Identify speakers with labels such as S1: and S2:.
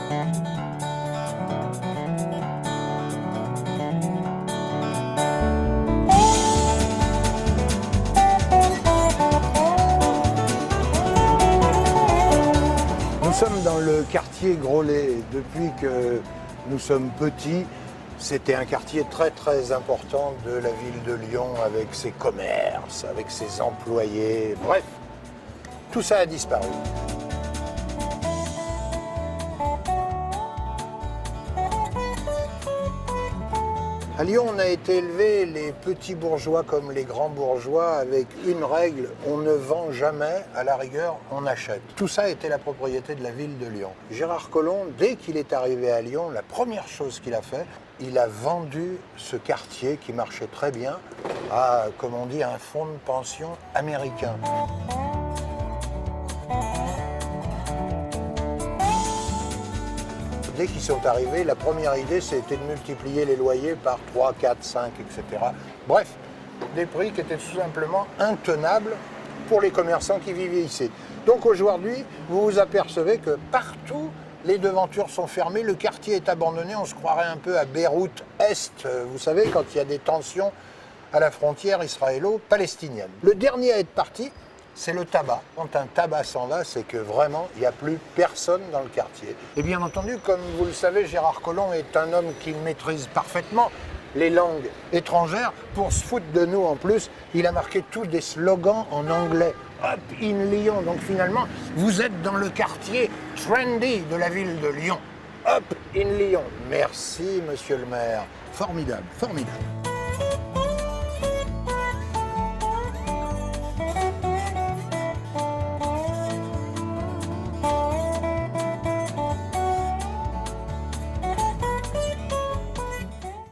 S1: Nous sommes dans le quartier Groslay. Depuis que nous sommes petits, c'était un quartier très très important de la ville de Lyon, avec ses commerces, avec ses employés, bref, tout ça a disparu. À Lyon, on a été élevé, les petits bourgeois comme les grands bourgeois, avec une règle, on ne vend jamais, à la rigueur, on achète. Tout ça était la propriété de la ville de Lyon. Gérard Collomb, dès qu'il est arrivé à Lyon, la première chose qu'il a fait, il a vendu ce quartier qui marchait très bien à, comme on dit, un fonds de pension américain. Dès qu'ils sont arrivés, la première idée, c'était de multiplier les loyers par 3, 4, 5, etc. Bref, des prix qui étaient tout simplement intenables pour les commerçants qui vivaient ici. Donc aujourd'hui, vous vous apercevez que partout, les devantures sont fermées, le quartier est abandonné, on se croirait un peu à Beyrouth-Est, vous savez, quand il y a des tensions à la frontière israélo-palestinienne. Le dernier à être parti, c'est le tabac. Quand un tabac s'en va, c'est que vraiment, il n'y a plus personne dans le quartier. Et bien entendu, comme vous le savez, Gérard Collomb est un homme qui maîtrise parfaitement les langues étrangères. Pour se foutre de nous en plus, il a marqué tous des slogans en anglais. Up in Lyon. Donc finalement, vous êtes dans le quartier trendy de la ville de Lyon. Up in Lyon. Merci, monsieur le maire. Formidable, formidable.